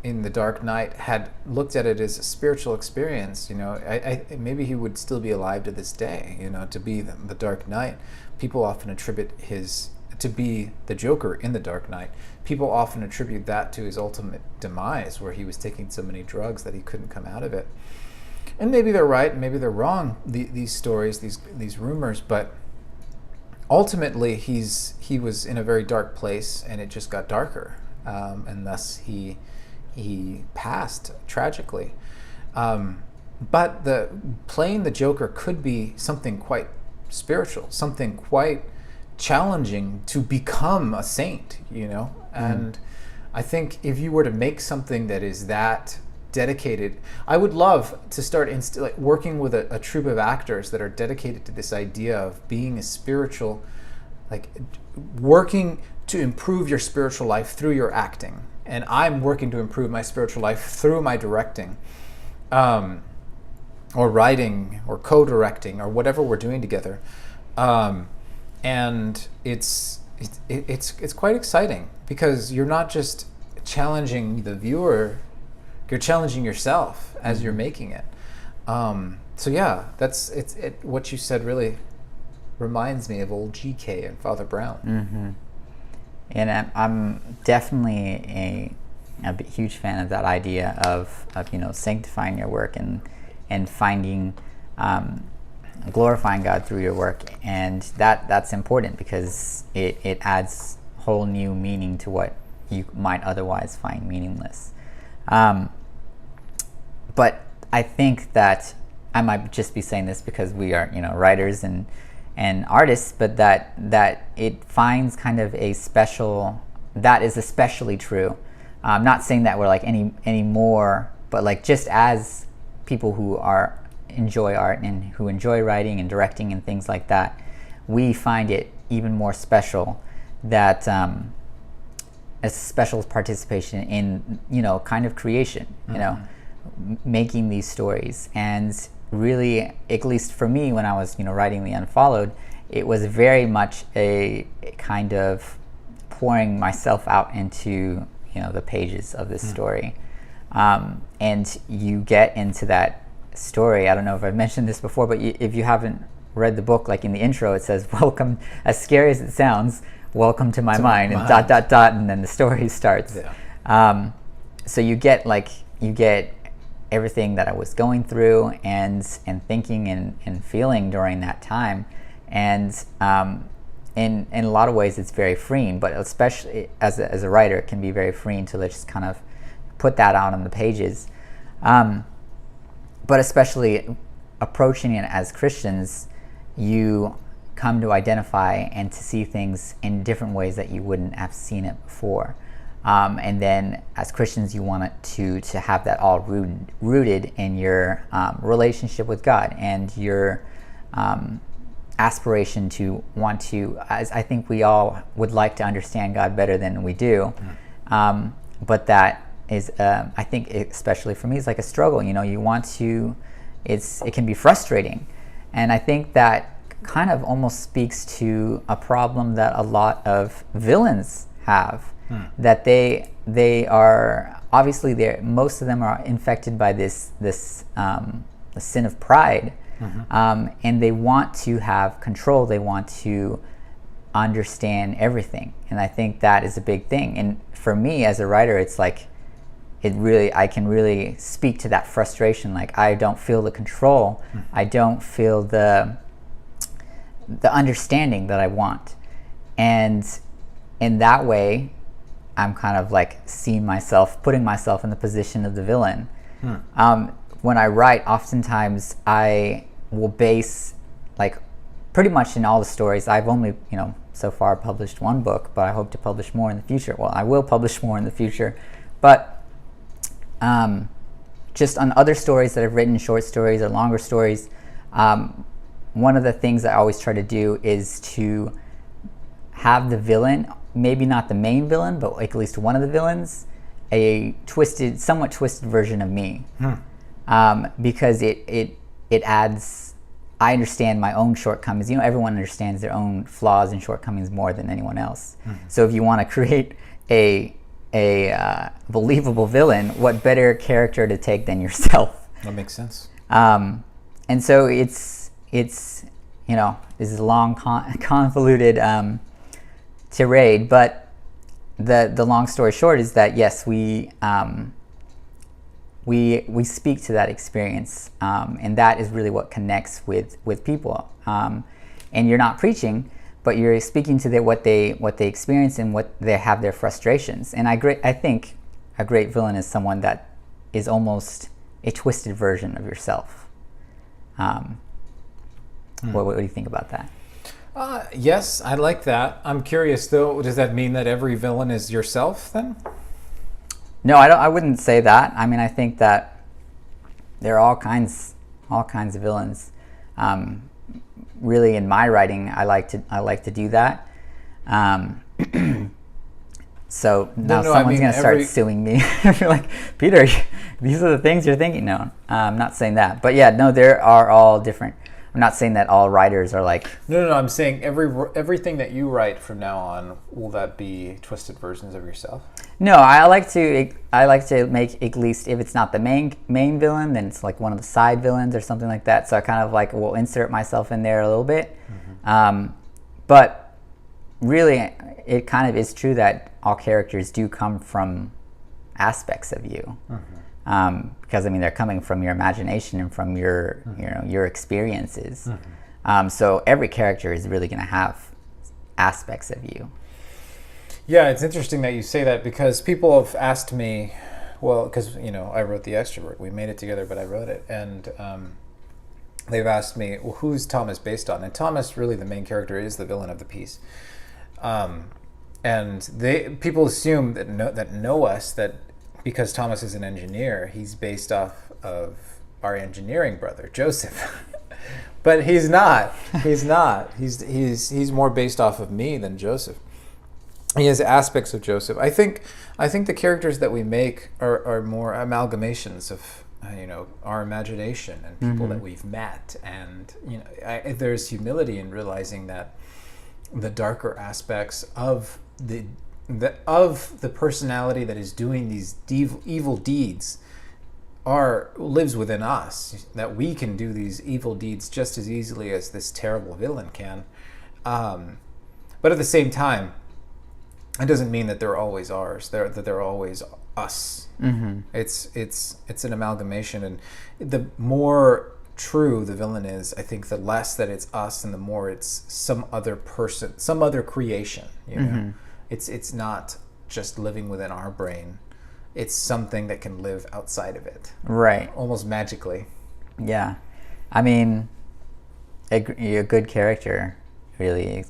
in The Dark Knight had looked at it as a spiritual experience, maybe he would still be alive to this day. To be the Dark Knight, people often attribute to be the Joker in The Dark Knight. People often attribute that to his ultimate demise, where he was taking so many drugs that he couldn't come out of it. And maybe they're right, maybe they're wrong, these stories, these rumors, but ultimately he was in a very dark place, and it just got darker, and thus he passed tragically. But playing the Joker could be something quite spiritual, something quite challenging to become a saint, And I think if you were to make something that is that dedicated, I would love to start working with a troupe of actors that are dedicated to this idea of being a spiritual, working to improve your spiritual life through your acting. And I'm working to improve my spiritual life through my directing, or writing, or co-directing, or whatever we're doing together. And it's quite exciting, because you're not just challenging the viewer, you're challenging yourself as you're making it. So yeah, what you said really reminds me of old GK and Father Brown. And I'm definitely a huge fan of that idea of sanctifying your work and finding glorifying God through your work, and that's important, because it adds whole new meaning to what you might otherwise find meaningless. But I think that I might just be saying this because we are, writers and artists, but that it finds kind of a special, that is especially true. I'm not saying that we're any more, but just as people who enjoy art and who enjoy writing and directing and things like that, we find it even more special that a special participation in kind of creation, making these stories. And really, at least for me, when I was writing The Unfollowed, it was very much a kind of pouring myself out into the pages of this story. And you get into that story. I don't know if I've mentioned this before, but if you haven't read the book, like in the intro, it says, "Welcome," as scary as it sounds, "welcome to my mind," and ... and then the story starts. Yeah. So you get everything that I was going through and thinking and feeling during that time, and in a lot of ways it's very freeing, but especially as a writer it can be very freeing to just kind of put that out on the pages, but especially approaching it as Christians, you come to identify and to see things in different ways that you wouldn't have seen it before. And then as Christians, you want it to have that all rooted in your relationship with God and your aspiration to want to, as I think we all would like to understand God better than we do. But that is, I think, especially for me, it's like a struggle. You want to, it can be frustrating. And I think that kind of almost speaks to a problem that a lot of villains have. That they are obviously most of them are infected by this the sin of pride, and they want to have control. They want to understand everything, and I think that is a big thing. And for me as a writer, it's like I can really speak to that frustration. Like, I don't feel the control. I don't feel the understanding that I want, and in that way, I'm kind of like putting myself in the position of the villain. When I write, oftentimes I will base, like, pretty much in all the stories. I've only, so far published one book, but I hope to publish more in the future. Well, I will publish more in the future, but just on other stories that I've written, short stories or longer stories, one of the things I always try to do is to have the villain, maybe not the main villain, but at least one of the villains, a somewhat twisted version of me, because it adds. I understand my own shortcomings. Everyone understands their own flaws and shortcomings more than anyone else. So if you want to create a believable villain, what better character to take than yourself? That makes sense. And so it's this is a long convoluted tirade, but the long story short is that yes, we speak to that experience, and that is really what connects with people. And you're not preaching, but you're speaking to what they experience and what they have their frustrations. And I think a great villain is someone that is almost a twisted version of yourself. What do you think about that? Yes, I like that. I'm curious though, does that mean that every villain is yourself then? No, I wouldn't say that. I mean, I think that there are all kinds of villains. Really, in my writing, I like to do that. So now someone's going to start suing me. You're like, Peter, these are the things you're thinking. No, I'm not saying that. But yeah, no, there are all different. I'm not saying that all writers are like... No, I'm saying everything that you write from now on, will that be twisted versions of yourself? No, I like to make, at least if it's not the main villain, then it's like one of the side villains or something like that. So I kind of like will insert myself in there a little bit. But really, it kind of is true that all characters do come from aspects of you. Because I mean, they're coming from your imagination and from your your experiences. So every character is really going to have aspects of you. Yeah, it's interesting that you say that, because people have asked me, well, because I wrote The Extrovert. We made it together, but I wrote it, and they've asked me, well, who's Thomas based on? And Thomas, really, the main character, is the villain of the piece. And people assume that know us that. Because Thomas is an engineer, he's based off of our engineering brother, Joseph. But he's not. He's not. He's more based off of me than Joseph. He has aspects of Joseph. I think the characters that we make are more amalgamations of our imagination and people that we've met, and there's humility in realizing that the darker aspects of of the personality that is doing these evil deeds lives within us, that we can do these evil deeds just as easily as this terrible villain can. But at the same time, it doesn't mean that they're always ours. That they're always us. Mm-hmm. It's an amalgamation, and the more true the villain is, I think the less that it's us, and the more it's some other person, some other creation. You know, it's not just living within our brain. It's something that can live outside of it, right? Almost magically. Yeah, I mean, a good character really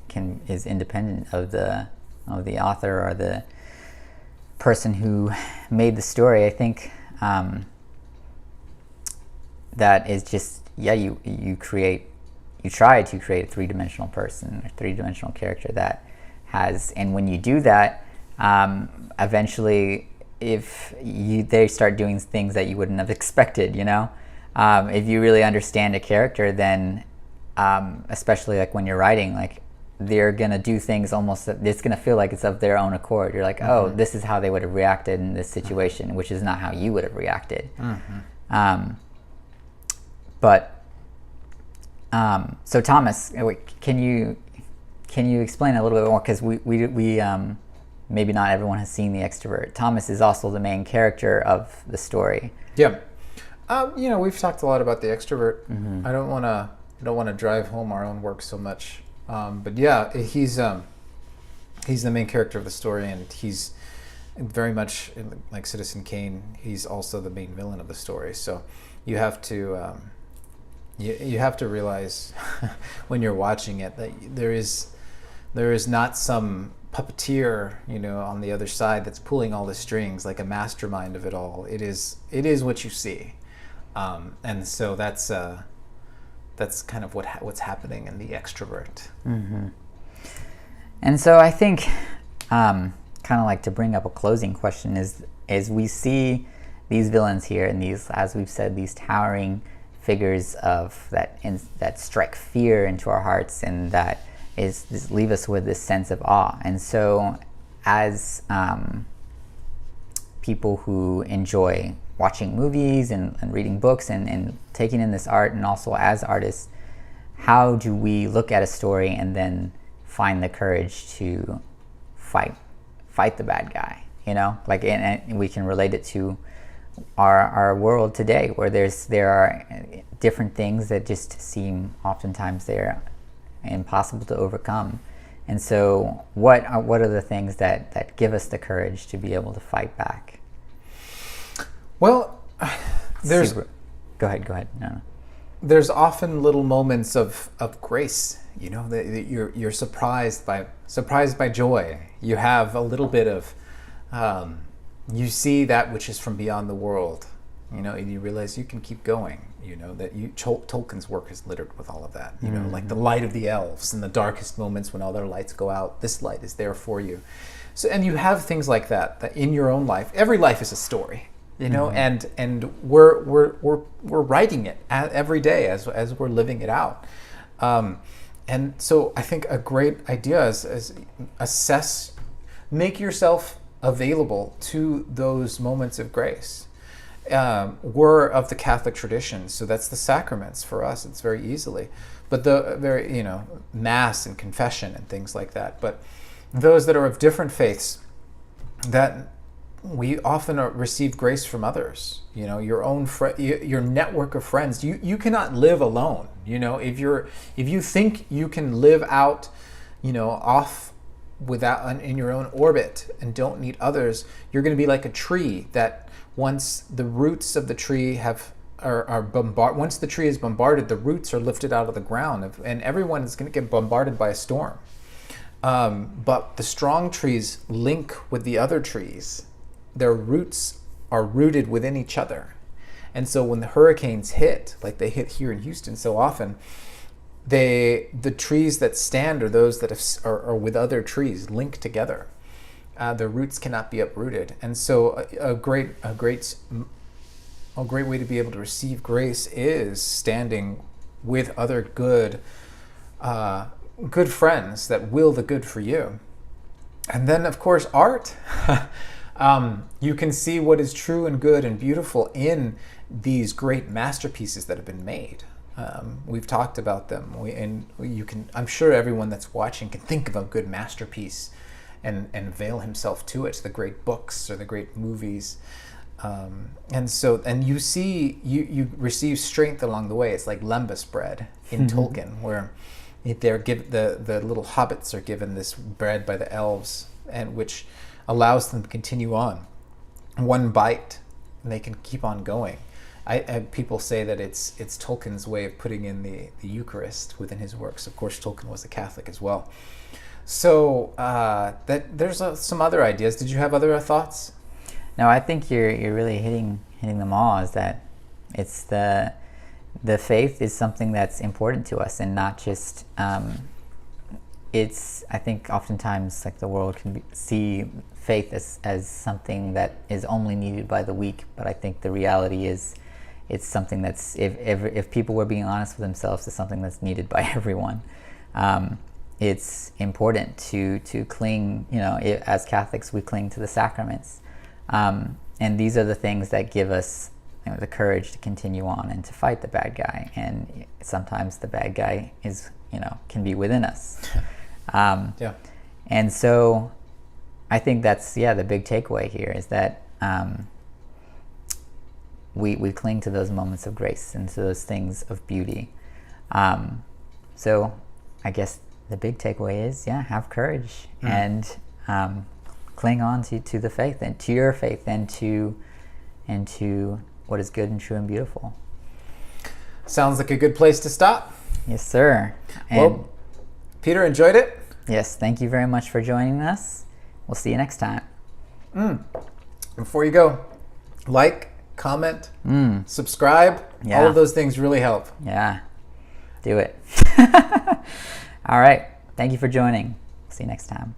is independent of the author or the person who made the story. I think that is just you try to create a three-dimensional person, a three-dimensional character that has, and when you do that, eventually they start doing things that you wouldn't have expected, you know. If you really understand a character, then especially like when you're writing, like they're gonna do things almost, it's gonna feel like it's of their own accord. You're like, oh, this is how they would have reacted in this situation, which is not how you would have reacted. So Thomas, can you explain a little bit more, because we maybe not everyone has seen The Extrovert. Thomas is also the main character of the story. Yeah. We've talked a lot about The Extrovert. I don't want to drive home our own work so much. But yeah, he's the main character of the story, and he's very much like Citizen Kane. He's also the main villain of the story. So you have to you have to realize when you're watching it that there is not some puppeteer, on the other side that's pulling all the strings, like a mastermind of it all. It is what you see, and so that's kind of what's happening in The Extrovert. And so I think, kind of like to bring up a closing question is we see these villains here, and these, as we've said, these towering figures of that strike fear into our hearts, and that leave us with this sense of awe. And so as people who enjoy watching movies and reading books and taking in this art, and also as artists, how do we look at a story and then find the courage to fight the bad guy? Like, and we can relate it to our world today, where there are different things that just seem oftentimes they're impossible to overcome. And so what are the things that give us the courage to be able to fight back? Well, Go ahead. No. There's often little moments of grace, that you're surprised by joy. You have a little bit of, you see that which is from beyond the world, and you realize you can keep going. That Tolkien's work is littered with all of that. Like the light of the elves in the darkest moments when all their lights go out. This light is there for you. So, and you have things like that in your own life. Every life is a story. And we're writing it every day as we're living it out. And so I think a great idea is make yourself available to those moments of grace. We're of the Catholic tradition, so that's the sacraments for us. It's very easily, but the very Mass and confession and things like that. But those that are of different faiths, that we often receive grace from others. Your own your network of friends. You cannot live alone. If you think you can live out, off without in your own orbit and don't need others, you're going to be like a tree that once the roots of the tree once the tree is bombarded, the roots are lifted out of the ground, and everyone is going to get bombarded by a storm. But the strong trees link with the other trees. Their roots are rooted within each other. And so when the hurricanes hit, like they hit here in Houston so often, the trees that stand are those that are with other trees linked together. Their roots cannot be uprooted. And so a great way to be able to receive grace is standing with other good friends that will the good for you. And then, of course, art. You can see what is true and good and beautiful in these great masterpieces that have been made. We've talked about them, I'm sure everyone that's watching can think of a good masterpiece and veil himself to it, the great books or the great movies. And you receive strength along the way. It's like lembas bread in Tolkien, where the little hobbits are given this bread by the elves, and which allows them to continue on. One bite, and they can keep on going. People say that it's Tolkien's way of putting in the Eucharist within his works. Of course, Tolkien was a Catholic as well. So that there's some other ideas. Did you have other thoughts? No, I think you're really hitting them all. Is that it's the faith is something that's important to us, and not just it's. I think oftentimes like the world can see faith as something that is only needed by the weak, but I think the reality is it's something that's if people were being honest with themselves, it's something that's needed by everyone. It's important to cling. As Catholics, we cling to the sacraments. And these are the things that give us the courage to continue on and to fight the bad guy. And sometimes the bad guy is, can be within us. Yeah. And so I think that's, the big takeaway here is that we cling to those moments of grace and to those things of beauty. So I guess the big takeaway is, have courage and cling on to the faith and to your faith and to what is good and true and beautiful. Sounds like a good place to stop. Yes, sir. And well, Peter, enjoyed it? Yes, thank you very much for joining us. We'll see you next time. Before you go, like, comment, subscribe. Yeah. All of those things really help. Yeah, do it. All right. Thank you for joining. See you next time.